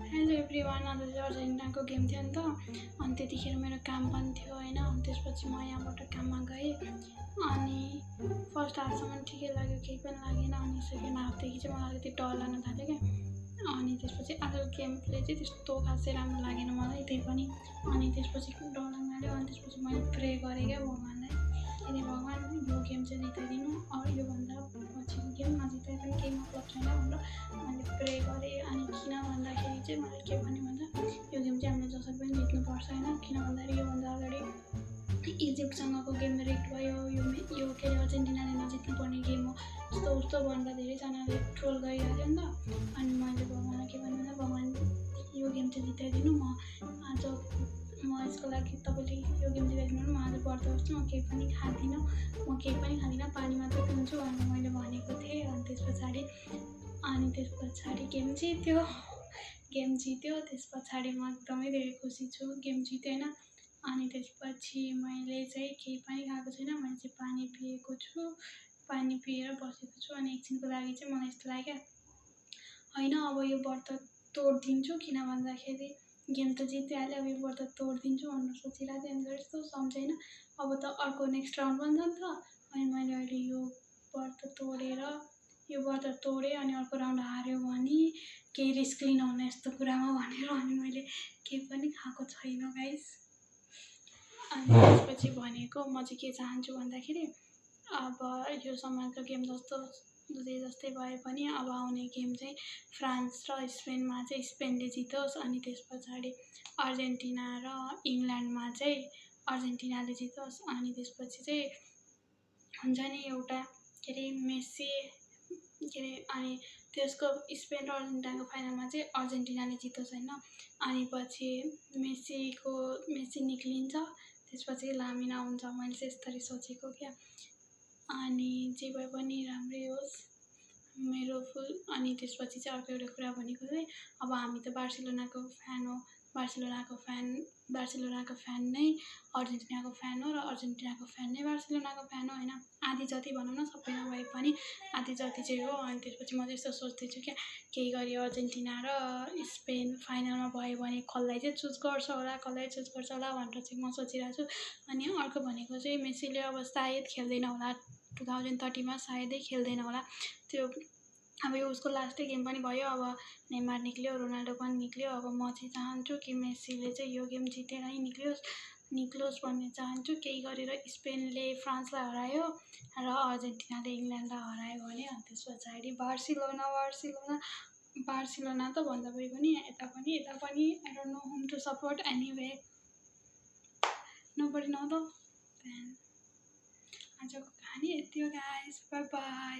Hello everyone. आज चाहिँ अर्जेन्टिनाको game थियो नि त, अनि त्यतिखेर मेरो काम पनि थियो होइन। अनि त्यसपछि म यहाँबाट काममा गएँ। अनि फर्स्ट हाफसम्म ठिकै लाग्यो, केही पनि लागेन। अनि सेकेन्ड हाफदेखि चाहिँ मलाई अलिकति डर लाग्न थाल्यो क्या। अनि त्यसपछि आजको गेम प्ले चाहिँ त्यस्तो खासै राम्रो लागेन मलाई, त्यही पनि। अनि त्यसपछि डर लाग्न थाल्यो। अनि त्यसपछि मैले प्रे गरेँ क्या भगवान्लाई, किन भगवान् यो गेम चाहिँ जिताइदिनु, योभन्दा पछिको गेम नजिताए पनि केही मतलब छैन भनेर मैले प्रे गरेँ। अनि किन भन्दाखेरि चाहिँ मैले के भने भन्दा यो गेम चाहिँ हामीले जसरी पनि जित्नुपर्छ होइन। किन भन्दाखेरि योभन्दा अगाडि इजिप्टसँगको गेम रिग्ड भयो, यो के अरे अर्जेन्टिनाले नजित्नुपर्ने गेम हो यस्तो उस्तो भनेर धेरैजनाले ट्रोल गरिरहेको थियो नि त। अनि मैले भगवान्लाई के भने भन्दा भगवान् यो गेम चाहिँ जिताइदिनु, म यसको लागि तपाईँले यो गेम जिताइदिनु भने म आज व्रत बस्छु, म केही पनि खाँदिनँ, पानी मात्रै पिउँछु भनेर मैले भनेको थिएँ। अनि त्यस पछाडि गेम जित्यो। त्यस पछाडि म एकदमै धेरै खुसी छु, गेम जित्यो होइन। अनि त्यसपछि मैले चाहिँ केही पनि खाएको छैन, मैले चाहिँ पानी पिएको छु, पानी पिएर बसेको छु। अनि एकछिनको लागि चाहिँ मलाई यस्तो लाग्यो होइन अब यो व्रत तोडिदिन्छु, किन भन्दाखेरि गेम त जितिहाल्यो, अब यो व्रत तोडिदिन्छु भनेर सोचिरहेको थिएँ। अनि यस्तो सम्झेन, अब त अर्को नेक्स्ट राउन्ड पनि छ नि त। अनि मैले अहिले यो व्रत तोडेँ अनि अर्को राउन्ड हार्यो भने केही रिस्क लिनुहुन्न यस्तो कुरामा भनेर अनि मैले केही पनि खाएको छैन गाइस। अनि त्यसपछि भनेको म चाहिँ के चाहन्छु भन्दाखेरि अब यो समयको गेम जस्तै भए पनि अब आउने गेम चाहिँ फ्रान्स र स्पेनमा चाहिँ स्पेनले जितोस्। अनि त्यस पछाडि अर्जेन्टिना र इङ्ल्यान्डमा चाहिँ अर्जेन्टिनाले जितोस्। अनि त्यसपछि चाहिँ हुन्छ नि एउटा के अरे मेस्सी अनि त्यसको स्पेन र अर्जेन्टिनाको फाइनलमा चाहिँ अर्जेन्टिनाले जितोस् होइन। अनि पछि मेस्सी निक्लिन्छ, त्यसपछि लामिना हुन्छ। मैले चाहिँ यस्तरी सोचेको क्या। अनि जे भए पनि राम्रै होस् मेरो फुल। अनि त्यसपछि चाहिँ अर्को एउटा कुरा भनेको चाहिँ अब हामी त बार्सिलोनाको फ्यान नै अर्जेन्टिनाको फ्यान हो, र अर्जेन्टिनाको फ्यान नै बार्सिलोनाको फ्यान हो होइन। आधी जति भनौँ न, सबै नभए पनि आधी जति चाहिँ हो। अनि त्यसपछि म चाहिँ यस्तो सोच्दैछु क्या, केही गरी अर्जेन्टिना र स्पेन फाइनलमा भयो भने कसलाई चाहिँ चुज गर्छ होला भनेर चाहिँ म सोचिरहेको छु। अनि अर्को भनेको चाहिँ मेस्सीले अब सायद खेल्दैन होला 2030मा, सायदै खेल्दैन होला। त्यो अब यो उसको लास्टै गेम पनि भयो, अब नेमार निक्ल्यो, रोनाल्डो पनि निक्ल्यो। अब म चाहिँ चाहन्छु कि मेस्सीले चाहिँ यो गेम जितेर नै निक्लोस् भन्ने चाहन्छु। केही गरेर स्पेनले फ्रान्सलाई हरायो र अर्जेन्टिनाले इङ्ल्यान्डलाई हरायो भने अनि त्यस पछाडि बार्सिलोना त भन्दा पनि यता पनि I don't know whom to support anyway, nobody know the fan. आजको कहानी यति हो गाइस, बाई बाई।